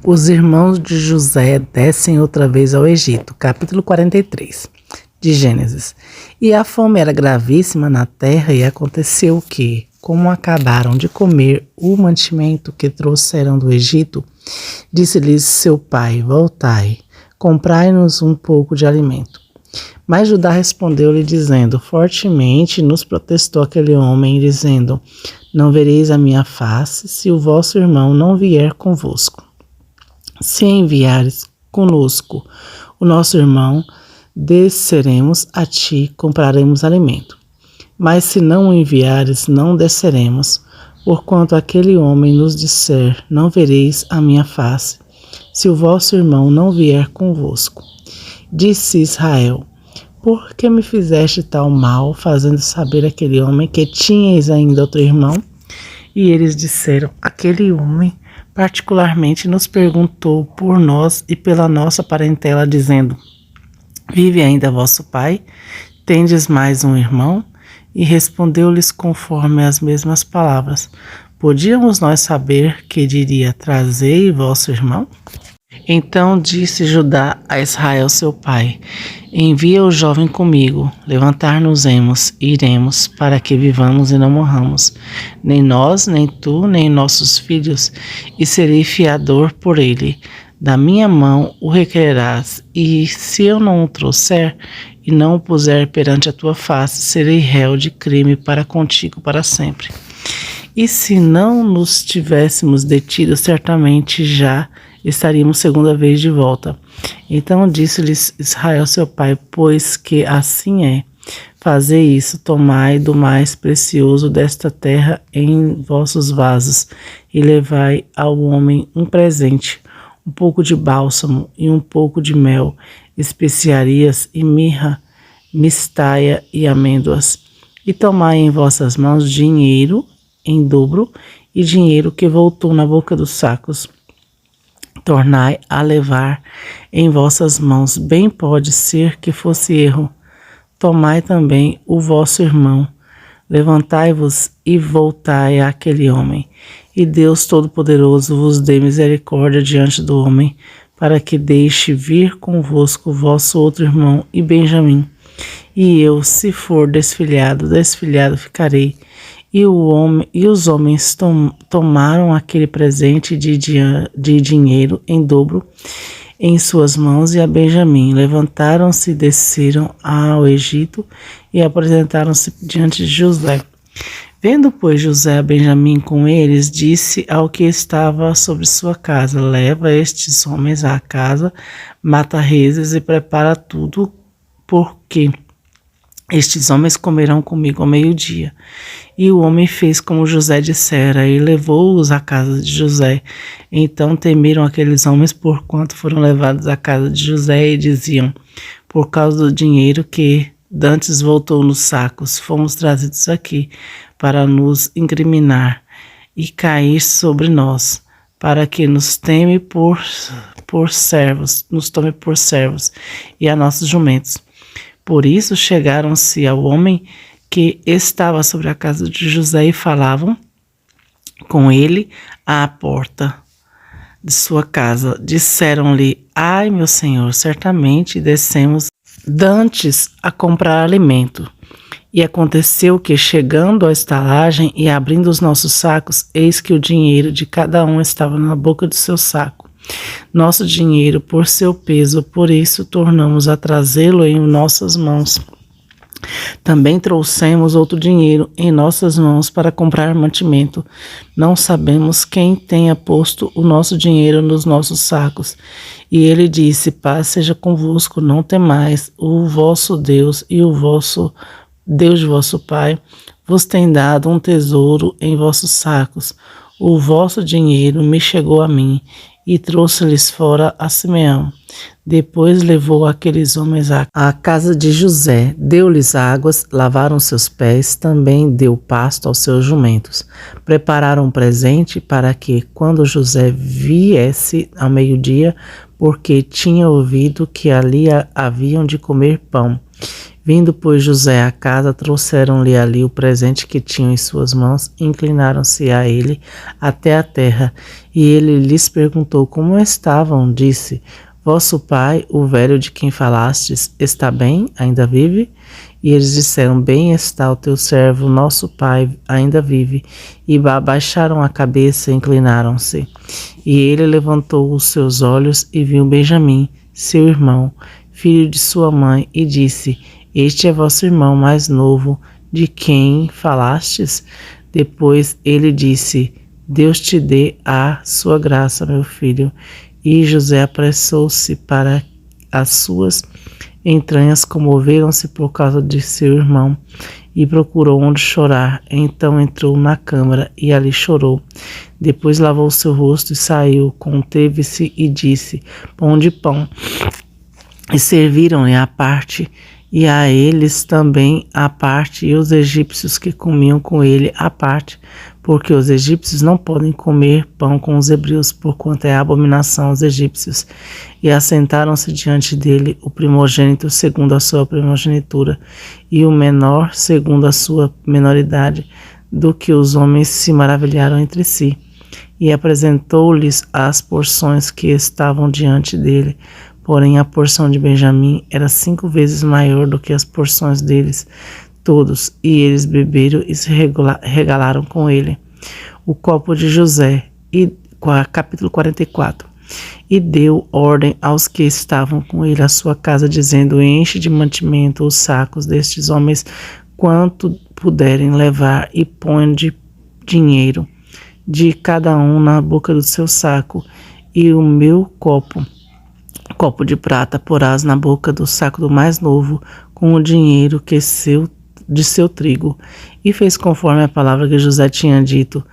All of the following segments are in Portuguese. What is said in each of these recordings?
Os irmãos de José descem outra vez ao Egito. Capítulo 43 de Gênesis. E a fome era gravíssima na terra, e aconteceu que, como acabaram de comer o mantimento que trouxeram do Egito, disse-lhes seu pai: Voltai, comprai-nos um pouco de alimento. Mas Judá respondeu-lhe, dizendo: Fortemente nos protestou aquele homem, dizendo: Não vereis a minha face, se o vosso irmão não vier convosco. Se enviares conosco o nosso irmão, desceremos a ti, compraremos alimento. Mas se não o enviares, não desceremos, porquanto aquele homem nos disser: Não vereis a minha face, se o vosso irmão não vier convosco. Disse Israel: Por que me fizeste tal mal, fazendo saber àquele homem que tinhas ainda outro irmão? E eles disseram: Aquele homem particularmente nos perguntou por nós e pela nossa parentela, dizendo: Vive ainda vosso pai? Tendes mais um irmão? E respondeu-lhes conforme as mesmas palavras. Podíamos nós saber que diria: Trazei vosso irmão? Então disse Judá a Israel seu pai: Envia o jovem comigo, levantar-nos-emos e iremos, para que vivamos e não morramos, nem nós, nem tu, nem nossos filhos, e serei fiador por ele. Da minha mão o requererás, e se eu não o trouxer e não o puser perante a tua face, serei réu de crime para contigo para sempre. E se não nos tivéssemos detido, certamente já estaríamos segunda vez de volta. Então disse-lhes Israel seu pai: Pois que assim é, fazei isso, tomai do mais precioso desta terra em vossos vasos, e levai ao homem um presente, um pouco de bálsamo e um pouco de mel, especiarias e mirra, mistaia e amêndoas. E tomai em vossas mãos dinheiro em dobro, e dinheiro que voltou na boca dos sacos. Tornai a levar em vossas mãos, bem pode ser que fosse erro. Tomai também o vosso irmão, levantai-vos e voltai àquele homem. E Deus Todo-Poderoso vos dê misericórdia diante do homem, para que deixe vir convosco o vosso outro irmão e Benjamim. E eu, se for desfilhado ficarei. E os homens tomaram aquele presente de dinheiro em dobro em suas mãos e a Benjamim. Levantaram-se e desceram ao Egito e apresentaram-se diante de José. Vendo, pois, José a Benjamim com eles, disse ao que estava sobre sua casa: Leva estes homens à casa, mata reses e prepara tudo, porque estes homens comerão comigo ao meio-dia. E o homem fez como José dissera, e levou-os à casa de José. Então temeram aqueles homens, porquanto foram levados à casa de José, e diziam: Por causa do dinheiro que dantes voltou nos sacos, fomos trazidos aqui para nos incriminar e cair sobre nós, para que nos tome por servos e a nossos jumentos. Por isso chegaram-se ao homem que estava sobre a casa de José e falavam com ele à porta de sua casa. Disseram-lhe: Ai, meu senhor, certamente descemos dantes a comprar alimento. E aconteceu que, chegando à estalagem e abrindo os nossos sacos, eis que o dinheiro de cada um estava na boca do seu saco. Nosso dinheiro por seu peso, por isso tornamos a trazê-lo em nossas mãos. Também trouxemos outro dinheiro em nossas mãos para comprar mantimento. Não sabemos quem tenha posto o nosso dinheiro nos nossos sacos. E ele disse: Paz seja convosco, não temais, o vosso Deus e o vosso Deus de vosso pai vos tem dado um tesouro em vossos sacos. O vosso dinheiro me chegou a mim, e trouxe-lhes fora a Simeão. Depois levou aqueles homens à casa de José, deu-lhes águas, lavaram seus pés, também deu pasto aos seus jumentos. Prepararam um presente para que, quando José viesse ao meio-dia, porque tinha ouvido que ali haviam de comer pão, Vindo, pois, José à casa, trouxeram-lhe ali o presente que tinham em suas mãos, e inclinaram-se a ele até a terra. E ele lhes perguntou como estavam. Disse: Vosso pai, o velho de quem falastes, está bem? Ainda vive? E eles disseram: Bem está o teu servo, nosso pai ainda vive. E abaixaram a cabeça e inclinaram-se. E ele levantou os seus olhos e viu Benjamim, seu irmão, filho de sua mãe, e disse: Este é vosso irmão mais novo, de quem falastes? Depois ele disse: Deus te dê a sua graça, meu filho. E José apressou-se para as suas entranhas, comoveram-se por causa de seu irmão, e procurou onde chorar. Então entrou na câmara e ali chorou. Depois lavou seu rosto e saiu, conteve-se e disse: Pão de pão. E serviram-lhe à parte, e a eles também à parte, e os egípcios que comiam com ele à parte, porque os egípcios não podem comer pão com os hebreus, porquanto é abominação aos egípcios. E assentaram-se diante dele o primogênito segundo a sua primogenitura, e o menor segundo a sua menoridade, do que os homens se maravilharam entre si. E apresentou-lhes as porções que estavam diante dele. Porém, a porção de Benjamim era 5 vezes maior do que as porções deles todos, e eles beberam e se regalaram com ele. O copo de José, capítulo 44. E deu ordem aos que estavam com ele à sua casa, dizendo: Enche de mantimento os sacos destes homens, quanto puderem levar, e põe de dinheiro de cada um na boca do seu saco, e o meu copo de prata porás na boca do saco do mais novo, com o dinheiro de seu trigo. E fez conforme a palavra que José tinha dito.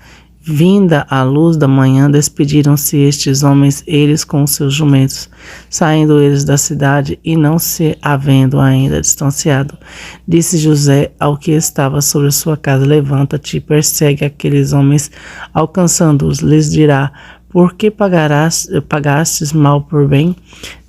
Vinda a luz da manhã, despediram-se estes homens, eles com os seus jumentos, saindo eles da cidade, e não se havendo ainda distanciado. Disse José ao que estava sobre sua casa: Levanta-te e persegue aqueles homens, alcançando-os, lhes dirá: Por que pagastes mal por bem?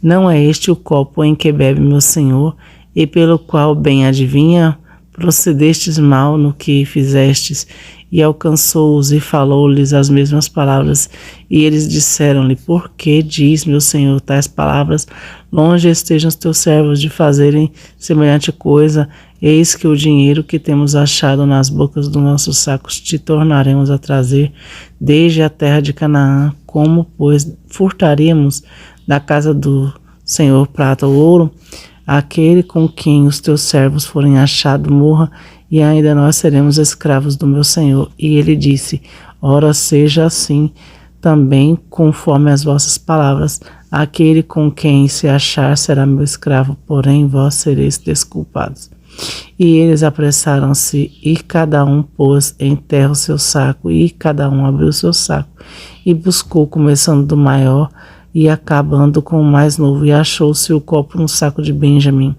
Não é este o copo em que bebe meu senhor, e pelo qual bem adivinha? Procedestes mal no que fizestes. E alcançou-os e falou-lhes as mesmas palavras. E eles disseram-lhe: Por que diz meu senhor tais palavras? Longe estejam os teus servos de fazerem semelhante coisa. Eis que o dinheiro que temos achado nas bocas dos nossos sacos te tornaremos a trazer desde a terra de Canaã. Como, pois, furtaremos da casa do Senhor prata ou ouro? Aquele com quem os teus servos forem achados morra, e ainda nós seremos escravos do meu senhor. E ele disse: Ora, seja assim também conforme as vossas palavras. Aquele com quem se achar será meu escravo, porém vós sereis desculpados. E eles apressaram-se, e cada um pôs em terra o seu saco, e cada um abriu o seu saco, e buscou, começando do maior e acabando com o mais novo, e achou-se o copo no saco de Benjamim.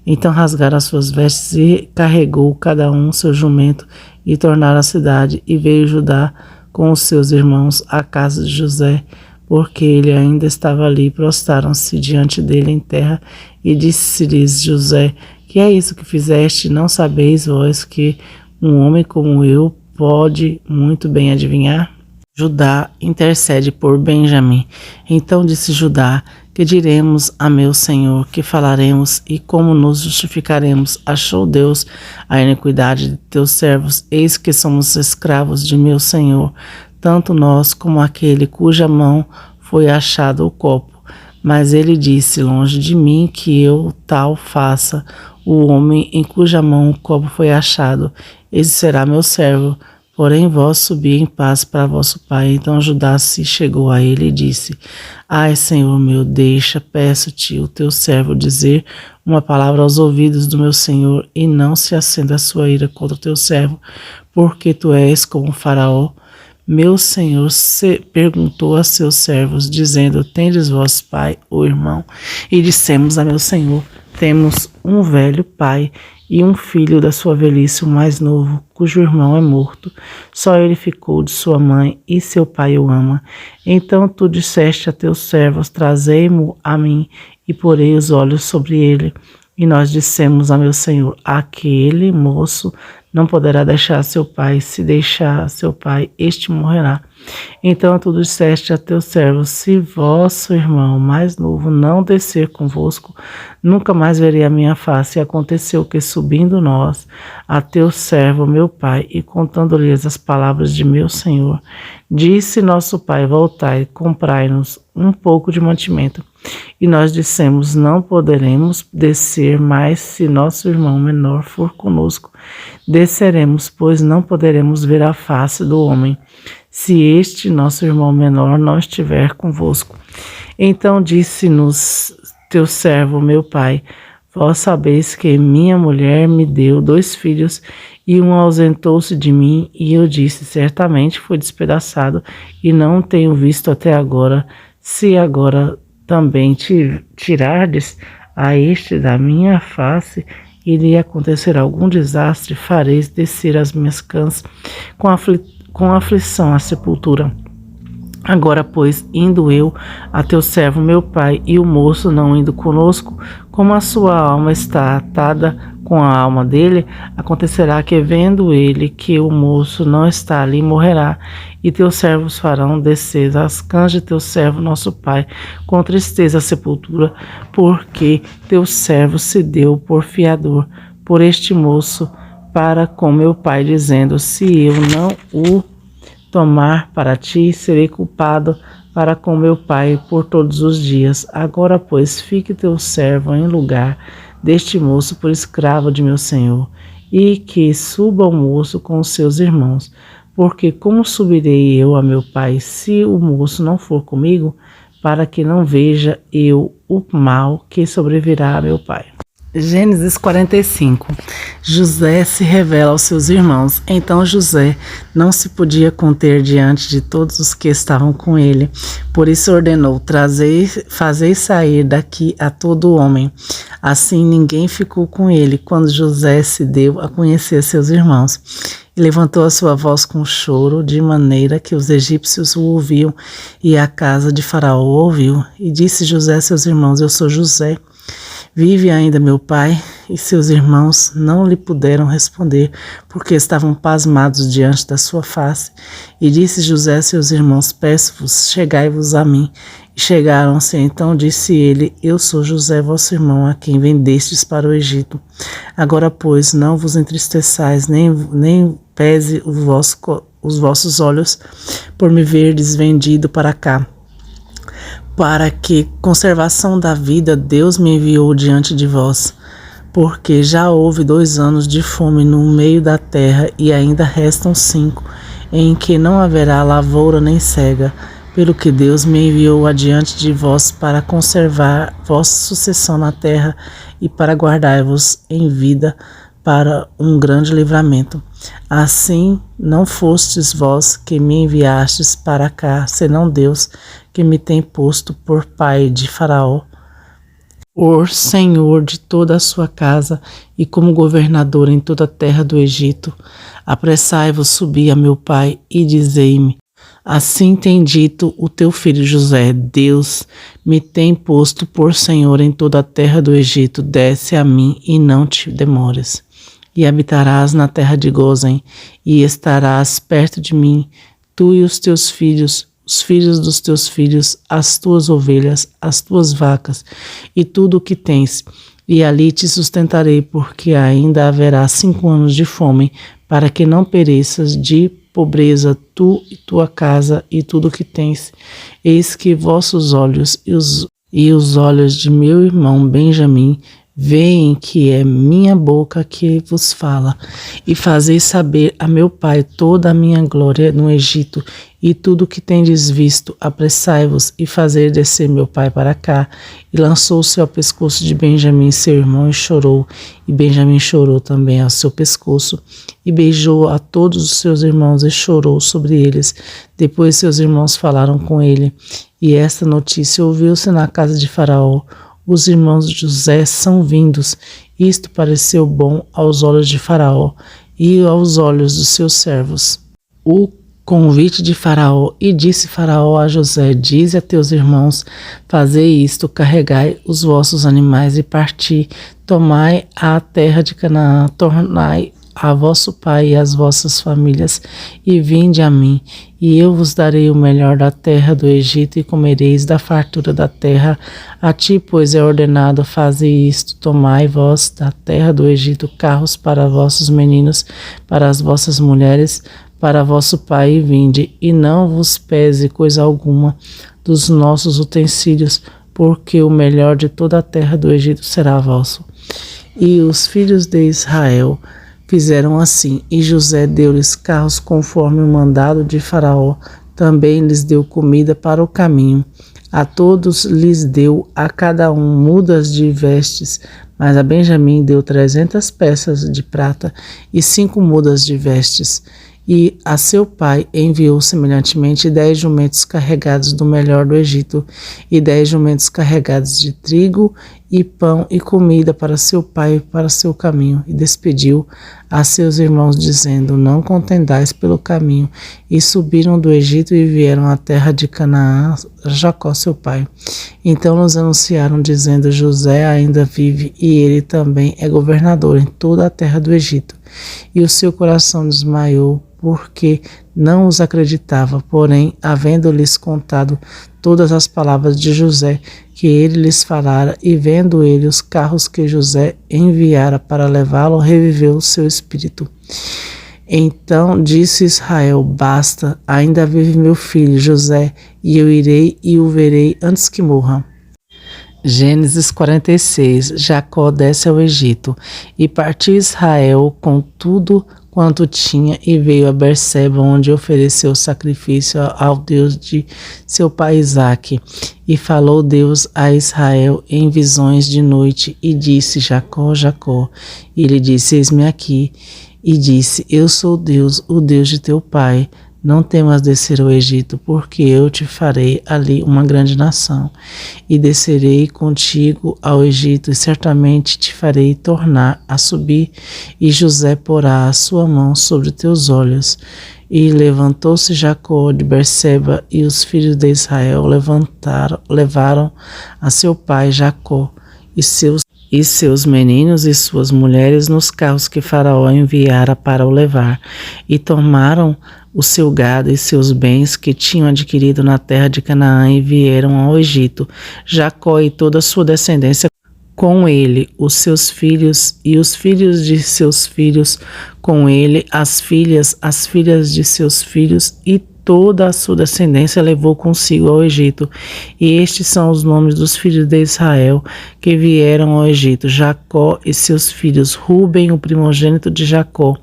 Então rasgaram as suas vestes, e carregou cada um seu jumento, e tornaram à cidade, e veio Judá com os seus irmãos à casa de José, porque ele ainda estava ali. Prostraram-se diante dele em terra, e disse-lhes José: Que é isso que fizeste? Não sabeis vós que um homem como eu pode muito bem adivinhar? Judá intercede por Benjamim. Então disse Judá: Que diremos a meu senhor? Que falaremos e como nos justificaremos? Achou Deus a iniquidade de teus servos? Eis que somos escravos de meu senhor, tanto nós como aquele cuja mão foi achado o copo. Mas ele disse: Longe de mim que eu tal faça. O homem em cuja mão o copo foi achado, esse será meu servo. Porém vós subi em paz para vosso pai. Então Judá se chegou a ele e disse: Ai, Senhor meu, deixa, peço-te, o teu servo dizer uma palavra aos ouvidos do meu senhor, e não se acenda a sua ira contra o teu servo, porque tu és como Faraó. Meu senhor perguntou a seus servos, dizendo: Tendes vosso pai ou irmão? E dissemos a meu senhor: Temos um velho pai e um filho da sua velhice, o mais novo, cujo irmão é morto. Só ele ficou de sua mãe, e seu pai o ama. Então tu disseste a teus servos: Trazei-mo a mim, e porei os olhos sobre ele. E nós dissemos a meu senhor: aquele moço não poderá deixar seu pai, se deixar seu pai, este morrerá. Então tu disseste a teu servo: se vosso irmão mais novo não descer convosco, nunca mais verei a minha face. E aconteceu que, subindo nós a teu servo, meu pai, e contando-lhes as palavras de meu senhor, disse nosso pai: voltai, comprai-nos um pouco de mantimento. E nós dissemos: não poderemos descer mais se nosso irmão menor for conosco. Desceremos, pois não poderemos ver a face do homem, se este nosso irmão menor não estiver convosco. Então disse-nos teu servo, meu pai: vós sabeis que minha mulher me deu 2 filhos, e um ausentou-se de mim, e eu disse: certamente foi despedaçado, e não tenho visto até agora. Se agora também tirardes a este da minha face, e lhe acontecer algum desastre, fareis descer as minhas cãs com aflição à sepultura. Agora, pois, indo eu a teu servo meu pai, e o moço não indo conosco, como a sua alma está atada com a alma dele, acontecerá que, vendo ele que o moço não está ali, morrerá, e teus servos farão descer as cãs de teu servo nosso pai com tristeza à sepultura, porque teu servo se deu por fiador por este moço para com meu pai, dizendo: se eu não o tomar para ti, serei culpado para com meu pai por todos os dias. Agora, pois, fique teu servo em lugar deste moço por escravo de meu senhor, e que suba o moço com os seus irmãos. Porque como subirei eu a meu pai, se o moço não for comigo, para que não veja eu o mal que sobrevirá a meu pai? Gênesis 45. José se revela aos seus irmãos. Então José não se podia conter diante de todos os que estavam com ele. Por isso ordenou: fazei sair daqui a todo homem. Assim ninguém ficou com ele quando José se deu a conhecer seus irmãos. E levantou a sua voz com choro, de maneira que os egípcios o ouviam, e a casa de Faraó o ouviu. E disse José a seus irmãos: eu sou José. Vive ainda meu pai? E seus irmãos não lhe puderam responder, porque estavam pasmados diante da sua face. E disse José a seus irmãos: peço-vos, chegai-vos a mim. E chegaram-se. Então disse ele: eu sou José, vosso irmão, a quem vendestes para o Egito. Agora, pois, não vos entristeçais, nem pese os vossos olhos, por me verdes vendido para cá. Para que conservação da vida Deus me enviou diante de vós, porque já houve 2 anos de fome no meio da terra, e ainda restam 5, em que não haverá lavoura nem cega, pelo que Deus me enviou adiante de vós para conservar vossa sucessão na terra e para guardar-vos em vida para um grande livramento. Assim não fostes vós que me enviastes para cá, senão Deus, que me tem posto por pai de Faraó, por senhor de toda a sua casa e como governador em toda a terra do Egito. Apressai-vos, subi a meu pai e dizei-me: assim tem dito o teu filho José: Deus me tem posto por senhor em toda a terra do Egito. Desce a mim e não te demores. E habitarás na terra de Gósen, e estarás perto de mim, tu e os teus filhos, os filhos dos teus filhos, as tuas ovelhas, as tuas vacas, e tudo o que tens. E ali te sustentarei, porque ainda haverá 5 anos de fome, para que não pereças de pobreza, tu e tua casa, e tudo o que tens. Eis que vossos olhos e os olhos de meu irmão Benjamim veem que é minha boca que vos fala, e fazeis saber a meu pai toda a minha glória no Egito, e tudo o que tendes visto. Apressai-vos e fazei descer meu pai para cá. E lançou-se ao pescoço de Benjamim, seu irmão, e chorou. E Benjamim chorou também ao seu pescoço, e beijou a todos os seus irmãos, e chorou sobre eles. Depois seus irmãos falaram com ele, e esta notícia ouviu-se na casa de Faraó: os irmãos de José são vindos. Isto pareceu bom aos olhos de Faraó e aos olhos dos seus servos. O convite de Faraó, e disse Faraó a José: dize a teus irmãos, fazei isto, carregai os vossos animais e parti, tomai a terra de Canaã, tornai a vosso pai e as vossas famílias, e vinde a mim, e eu vos darei o melhor da terra do Egito, e comereis da fartura da terra. A ti, pois, é ordenado: fazei isto, tomai vós da terra do Egito carros para vossos meninos, para as vossas mulheres, para vosso pai, e vinde, e não vos pese coisa alguma dos nossos utensílios, porque o melhor de toda a terra do Egito será vosso. E os filhos de Israel fizeram assim, e José deu-lhes carros conforme o mandado de Faraó, também lhes deu comida para o caminho. A todos lhes deu a cada um mudas de vestes, mas a Benjamim deu 300 peças de prata e 5 mudas de vestes. E a seu pai enviou semelhantemente 10 jumentos carregados do melhor do Egito, e 10 jumentos carregados de trigo e pão e comida para seu pai e para seu caminho. E despediu a seus irmãos, dizendo: não contendais pelo caminho. E subiram do Egito e vieram à terra de Canaã, Jacó seu pai. Então nos anunciaram, dizendo: José ainda vive, e ele também é governador em toda a terra do Egito. E o seu coração desmaiou, porque não os acreditava. Porém, havendo-lhes contado todas as palavras de José, que ele lhes falara, e vendo ele os carros que José enviara para levá-lo, reviveu o seu espírito. Então disse Israel: basta, ainda vive meu filho José, e eu irei e o verei antes que morra. Gênesis 46. Jacó desce ao Egito. E partiu Israel com tudo quanto tinha, e veio a Berseba, onde ofereceu sacrifício ao Deus de seu pai Isaque. E falou Deus a Israel em visões de noite, e disse: Jacó, Jacó. E ele disse: eis-me aqui. E disse: eu sou Deus, o Deus de teu pai. Não temas descer ao Egito, porque eu te farei ali uma grande nação. E descerei contigo ao Egito, e certamente te farei tornar a subir, e José porá a sua mão sobre teus olhos. E levantou-se Jacó de Berseba, e os filhos de Israel levaram a seu pai Jacó e seus meninos e suas mulheres nos carros que Faraó enviara para o levar, e tomaram o seu gado e seus bens que tinham adquirido na terra de Canaã, e vieram ao Egito. Jacó e toda a sua descendência com ele, os seus filhos e os filhos de seus filhos com ele, as filhas de seus filhos, e toda a sua descendência levou consigo ao Egito. E estes são os nomes dos filhos de Israel que vieram ao Egito: Jacó e seus filhos, Ruben, o primogênito de Jacó,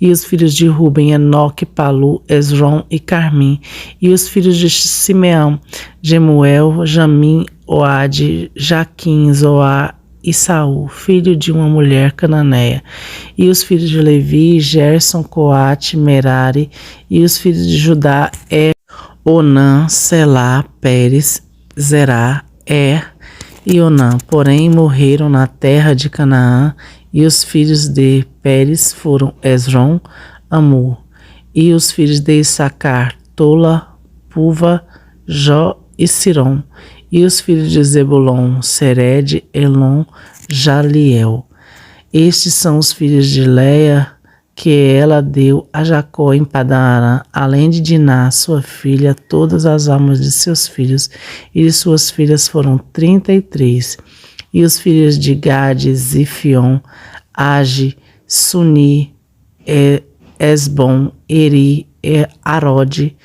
e os filhos de Ruben, Enoque, Palu, Esrom e Carmim, e os filhos de Simeão, Jemuel, Jamim, Oade, Jaquim, Zoar e Saul, filho de uma mulher cananeia. E os filhos de Levi, Gerson, Coate, Merari. E os filhos de Judá, Onã, Selá, Pérez, Zerá, e Onã. Porém morreram na terra de Canaã. E os filhos de Pérez foram Esrom, Amor. E os filhos de Issacar, Tola, Puva, Jó e Sirom. E os filhos de Zebulon, Sered, Elon, Jaliel. Estes são os filhos de Leia, que ela deu a Jacó em Padan-aram, além de Diná, sua filha, todas as almas de seus filhos, e de suas filhas foram 33. E os filhos de Gade, Zifion, Age, Suni, Esbom, Eri, Arode,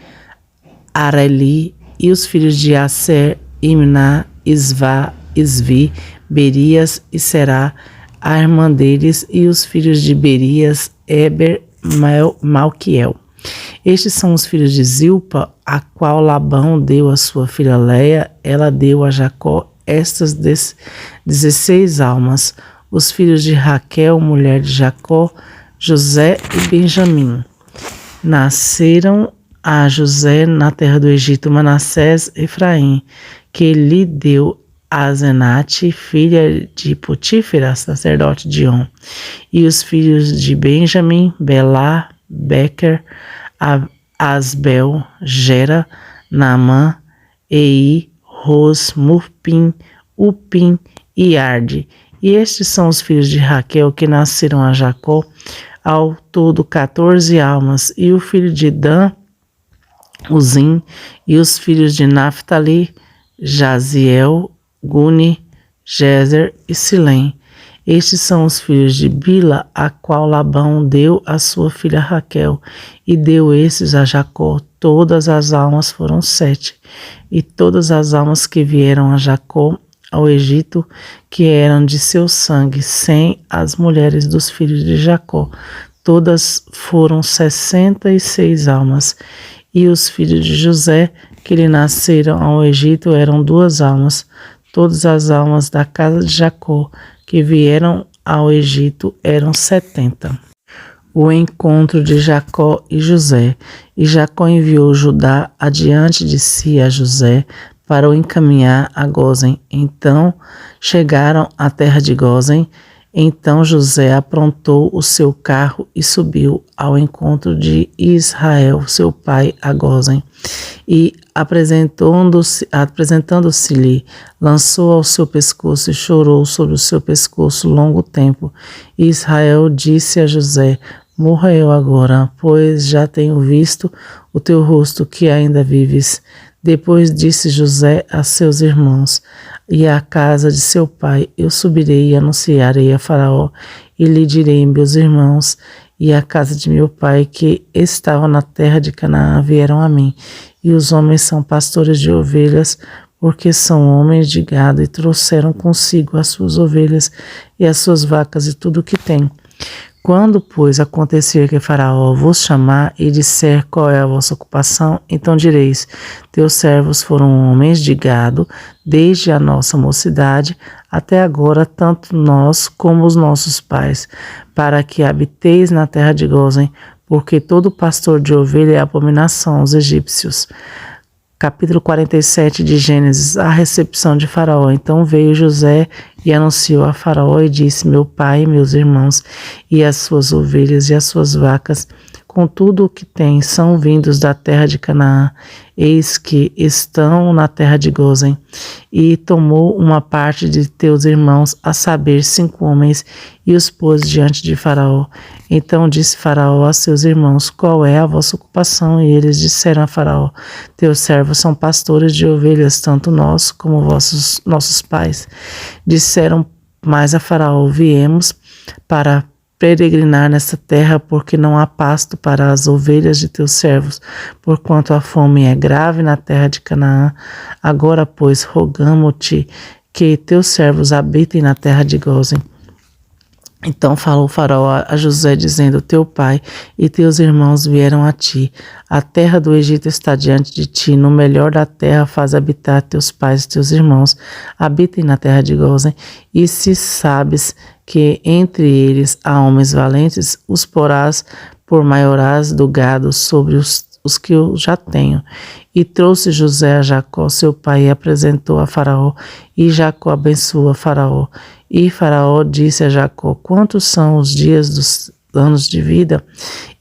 Areli. E os filhos de Aser, Imná, Isvá, Isvi, Berias e Será, a irmã deles. E os filhos de Berias, Eber, Malquiel. Estes são os filhos de Zilpa, a qual Labão deu a sua filha Leia. Ela deu a Jacó estas 16 almas. Os filhos de Raquel, mulher de Jacó, José e Benjamim. Nasceram a José na terra do Egito Manassés e Efraim, que lhe deu a Zenate, filha de Potífera, sacerdote de On. E os filhos de Benjamim, Belá, Bequer, Asbel, Gera, Naamã, Ei, Ros, Mupim, Upim e Arde. E estes são os filhos de Raquel que nasceram a Jacó, ao todo 14 almas, e o filho de Dan, Uzim, e os filhos de Naphtali, Jaziel, Guni, Jezer e Silém. Estes são os filhos de Bila, a qual Labão deu a sua filha Raquel, e deu estes a Jacó. Todas as almas foram 7, e todas as almas que vieram a Jacó ao Egito, que eram de seu sangue, sem as mulheres dos filhos de Jacó. Todas foram 66 almas. E os filhos de José, que lhe nasceram ao Egito, eram 2 almas. Todas as almas da casa de Jacó, que vieram ao Egito, eram 70. O encontro de Jacó e José. E Jacó enviou Judá adiante de si a José, para o encaminhar a Gósen. Então chegaram à terra de Gósen. Então José aprontou o seu carro e subiu ao encontro de Israel, seu pai, a Gósen. E apresentando-se-lhe, lançou ao seu pescoço e chorou sobre o seu pescoço longo tempo. E Israel disse a José: morra eu agora, pois já tenho visto o teu rosto, que ainda vives. Depois disse José a seus irmãos e à casa de seu pai: eu subirei e anunciarei a Faraó, e lhe direi: meus irmãos e a casa de meu pai, que estavam na terra de Canaã, vieram a mim, e os homens são pastores de ovelhas, porque são homens de gado, e trouxeram consigo as suas ovelhas e as suas vacas e tudo o que têm. Quando, pois, acontecer que Faraó vos chamar e disser qual é a vossa ocupação, então direis: teus servos foram homens de gado, desde a nossa mocidade até agora, tanto nós como os nossos pais, para que habiteis na terra de Gósen, porque todo pastor de ovelha é abominação aos egípcios. Capítulo 47 de Gênesis, a recepção de Faraó. Então veio José e anunciou a Faraó e disse: meu pai, meus irmãos e as suas ovelhas e as suas vacas, com tudo o que tem, são vindos da terra de Canaã. Eis que estão na terra de Gósen. E tomou uma parte de teus irmãos, a saber, 5 homens, e os pôs diante de Faraó. Então disse Faraó a seus irmãos: qual é a vossa ocupação? E eles disseram a Faraó: teus servos são pastores de ovelhas, tanto nós como nossos pais. Disseram mais a Faraó: viemos para peregrinar nessa terra, porque não há pasto para as ovelhas de teus servos, porquanto a fome é grave na terra de Canaã. Agora, pois, rogamo-te que teus servos habitem na terra de Gósen. Então falou Faraó a José, dizendo: teu pai e teus irmãos vieram a ti. A terra do Egito está diante de ti. No melhor da terra faz habitar teus pais e teus irmãos. Habitem na terra de Gósen. E se sabes que entre eles há homens valentes, os porás por maiorais do gado sobre os que eu já tenho. E trouxe José a Jacó, seu pai, e apresentou a Faraó. E Jacó abençoou a Faraó. E Faraó disse a Jacó: quantos são os dias dos anos de vida?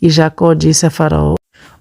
E Jacó disse a Faraó: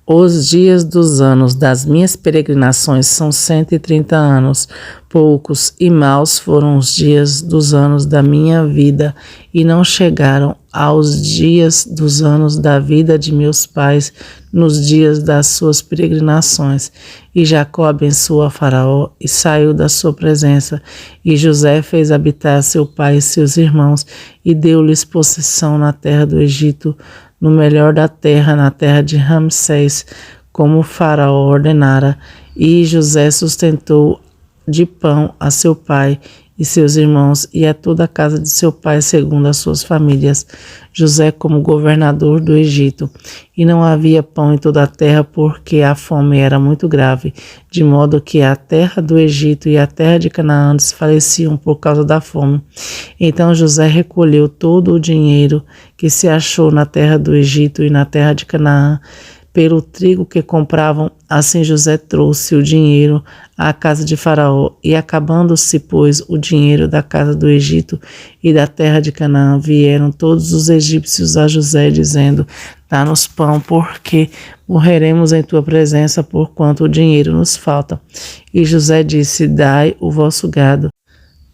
os dias dos anos das minhas peregrinações são 130 anos. Poucos e maus foram os dias dos anos da minha vida, e não chegaram aos dias dos anos da vida de meus pais, nos dias das suas peregrinações. E Jacó abençoou a Faraó e saiu da sua presença. E José fez habitar seu pai e seus irmãos, e deu-lhes possessão na terra do Egito, no melhor da terra, na terra de Ramsés, como Faraó ordenara. E José sustentou de pão a seu pai e seus irmãos e a toda a casa de seu pai, segundo as suas famílias, José como governador do Egito. E não havia pão em toda a terra, porque a fome era muito grave, de modo que a terra do Egito e a terra de Canaã desfaleciam por causa da fome. Então José recolheu todo o dinheiro que se achou na terra do Egito e na terra de Canaã, pelo trigo que compravam. Assim José trouxe o dinheiro à casa de Faraó, e acabando-se, pois, o dinheiro da casa do Egito e da terra de Canaã, vieram todos os egípcios a José, dizendo: dá-nos pão, porque morreremos em tua presença, porquanto o dinheiro nos falta. E José disse: dai o vosso gado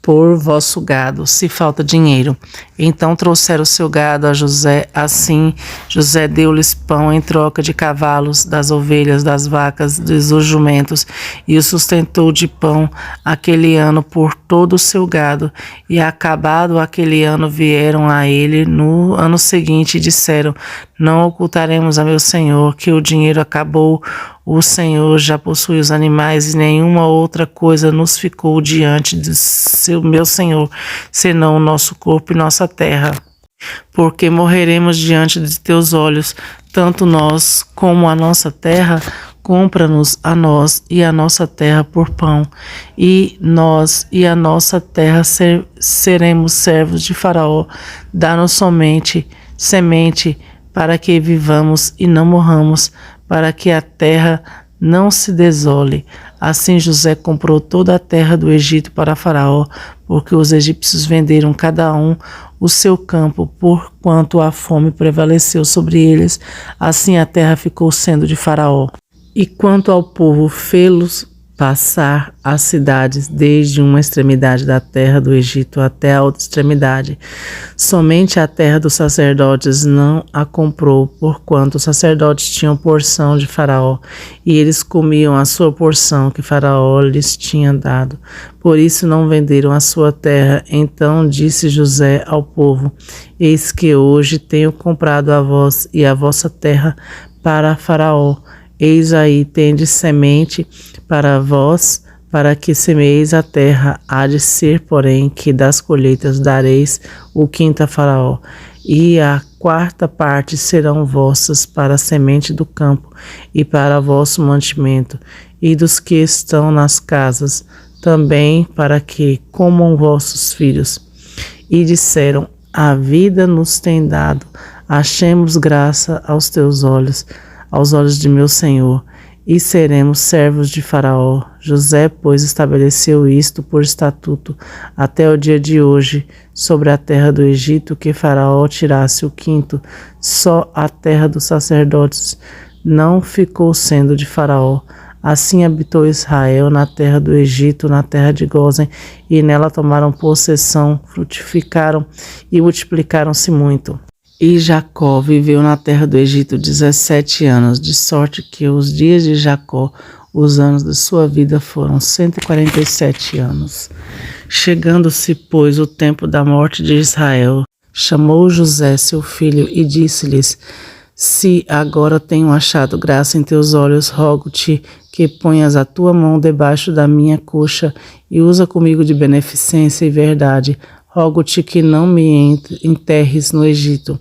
por vosso gado, se falta dinheiro. Então trouxeram o seu gado a José. Assim José deu-lhes pão em troca de cavalos, das ovelhas, das vacas, dos jumentos, e o sustentou de pão aquele ano por todo o seu gado. E acabado aquele ano, vieram a ele no ano seguinte e disseram: não ocultaremos a meu senhor que o dinheiro acabou. O Senhor já possui os animais, e nenhuma outra coisa nos ficou diante de meu Senhor, senão o nosso corpo e nossa terra. Porque morreremos diante de teus olhos, tanto nós como a nossa terra. Compra-nos a nós e a nossa terra por pão, e nós e a nossa terra seremos servos de Faraó. Dá-nos somente semente, para que vivamos e não morramos, para que a terra não se desole. Assim José comprou toda a terra do Egito para Faraó, porque os egípcios venderam cada um o seu campo, porquanto a fome prevaleceu sobre eles. Assim a terra ficou sendo de Faraó. E quanto ao povo, fê-los passar as cidades desde uma extremidade da terra do Egito até a outra extremidade. Somente a terra dos sacerdotes não a comprou, porquanto os sacerdotes tinham porção de Faraó, e eles comiam a sua porção que Faraó lhes tinha dado. Por isso não venderam a sua terra. Então disse José ao povo: eis que hoje tenho comprado a vós e a vossa terra para Faraó. Eis aí tendes semente para vós, para que semeis a terra. Há de ser, porém, que das colheitas dareis o quinto a Faraó, e a quarta parte serão vossas para a semente do campo e para vosso mantimento, e dos que estão nas casas, também para que comam vossos filhos. E disseram: a vida nos tem dado, achemos graça aos teus olhos, aos olhos de meu senhor, e seremos servos de Faraó. José, pois, estabeleceu isto por estatuto até o dia de hoje sobre a terra do Egito, que Faraó tirasse o quinto. Só a terra dos sacerdotes não ficou sendo de Faraó. Assim habitou Israel na terra do Egito, na terra de Gósen, e nela tomaram possessão, frutificaram e multiplicaram-se muito. E Jacó viveu na terra do Egito 17 anos, de sorte que os dias de Jacó, os anos de sua vida, foram 147 anos. Chegando-se, pois, o tempo da morte de Israel, chamou José, seu filho, e disse-lhes: se agora tenho achado graça em teus olhos, rogo-te que ponhas a tua mão debaixo da minha coxa e usa comigo de beneficência e verdade. Rogo-te que não me enterres no Egito,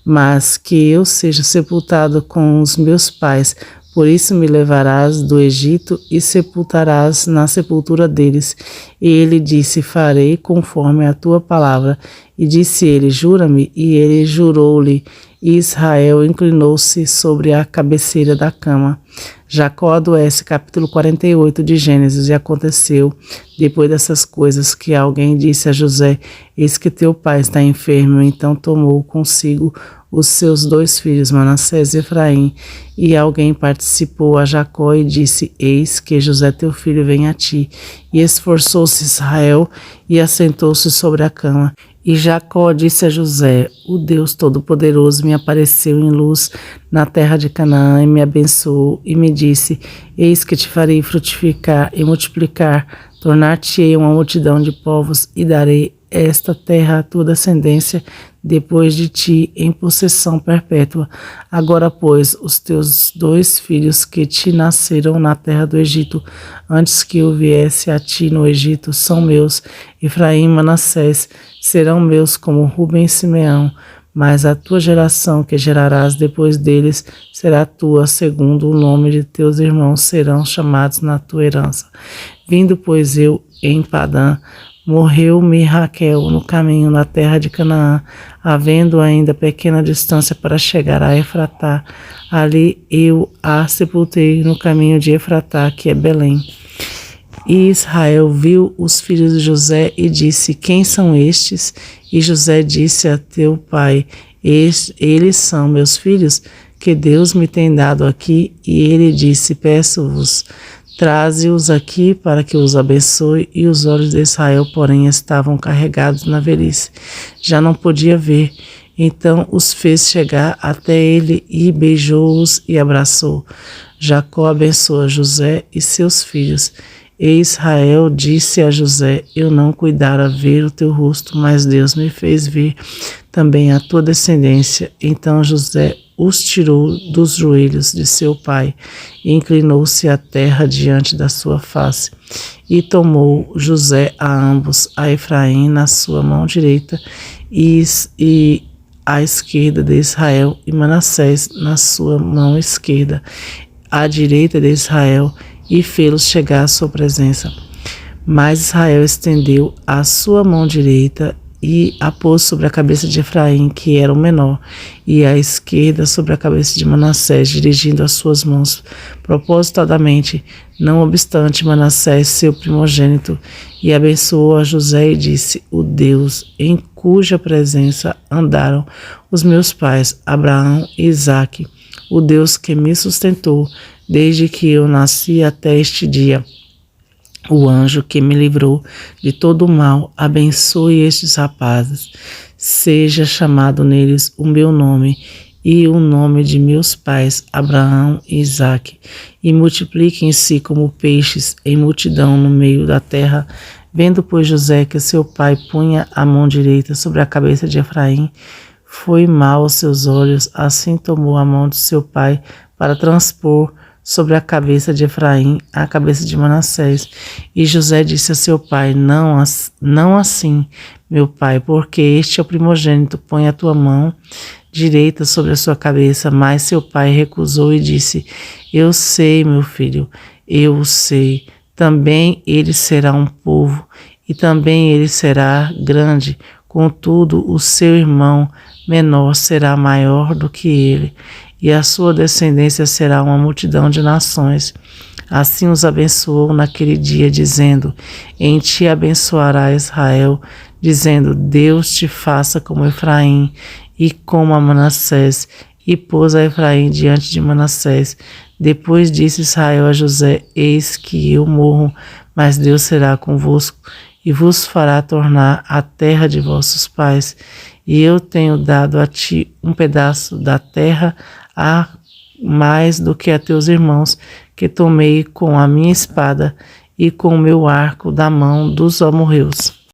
mas que eu seja sepultado com os meus pais. Por isso me levarás do Egito e sepultarás na sepultura deles. E ele disse: farei conforme a tua palavra. E disse ele: jura-me. E ele jurou-lhe. E Israel inclinou-se sobre a cabeceira da cama. Jacó adoece, capítulo 48 de Gênesis. E aconteceu, depois dessas coisas, que alguém disse a José: eis que teu pai está enfermo. Então tomou consigo os seus 2 filhos, Manassés e Efraim. E alguém participou a Jacó e disse: eis que José teu filho vem a ti. E esforçou-se Israel e assentou-se sobre a cama. E Jacó disse a José: o Deus Todo-Poderoso me apareceu em luz na terra de Canaã e me abençoou e me disse: eis que te farei frutificar e multiplicar, tornar-te-ei uma multidão de povos e darei esta terra à tua descendência depois de ti em possessão perpétua. Agora, pois, os teus 2 filhos que te nasceram na terra do Egito, antes que eu viesse a ti no Egito, são meus. Efraim e Manassés serão meus como Ruben e Simeão, mas a tua geração que gerarás depois deles será tua, segundo o nome de teus irmãos serão chamados na tua herança. Vindo, pois, eu em Padã, Morreu-me Raquel no caminho na terra de Canaã, havendo ainda pequena distância para chegar a Efratá. Ali eu a sepultei no caminho de Efratá, que é Belém. E Israel viu os filhos de José e disse: quem são estes? E José disse a teu pai: eles são meus filhos, que Deus me tem dado aqui. E ele disse: peço-vos, traze-os aqui para que os abençoe. E os olhos de Israel, porém, estavam carregados na velhice, já não podia ver. Então os fez chegar até ele e beijou-os e abraçou. Jacó abençoa José e seus filhos. E Israel disse a José: eu não cuidara ver o teu rosto, mas Deus me fez ver também a tua descendência. Então José os tirou dos joelhos de seu pai e inclinou-se à terra diante da sua face. E tomou José a ambos, a Efraim na sua mão direita e à esquerda de Israel, e Manassés na sua mão esquerda, à direita de Israel, e fê-los chegar à sua presença. Mas Israel estendeu a sua mão direita e a pôs sobre a cabeça de Efraim, que era o menor, e a esquerda sobre a cabeça de Manassés, dirigindo as suas mãos propositadamente. Não obstante, Manassés, seu primogênito, e abençoou a José e disse: o Deus em cuja presença andaram os meus pais, Abraão e Isaque, o Deus que me sustentou desde que eu nasci até este dia, o anjo que me livrou de todo o mal, abençoe estes rapazes, seja chamado neles o meu nome e o nome de meus pais, Abraão e Isaque, e multipliquem-se como peixes em multidão no meio da terra. Vendo, pois, José que seu pai punha a mão direita sobre a cabeça de Efraim, foi mal aos seus olhos, assim tomou a mão de seu pai para transpor sobre a cabeça de Efraim a cabeça de Manassés. E José disse a seu pai: não assim, meu pai, porque este é o primogênito, põe a tua mão direita sobre a sua cabeça. Mas seu pai recusou e disse: eu sei, meu filho, eu o sei. Também ele será um povo, e também ele será grande. Contudo, o seu irmão menor será maior do que ele, e a sua descendência será uma multidão de nações. Assim os abençoou naquele dia, dizendo: em ti abençoará Israel, dizendo: Deus te faça como Efraim e como a Manassés. E pôs a Efraim diante de Manassés. Depois disse Israel a José: eis que eu morro, mas Deus será convosco e vos fará tornar a terra de vossos pais. E eu tenho dado a ti um pedaço da terra a mais do que a teus irmãos, que tomei com a minha espada e com o meu arco da mão dos amorreus.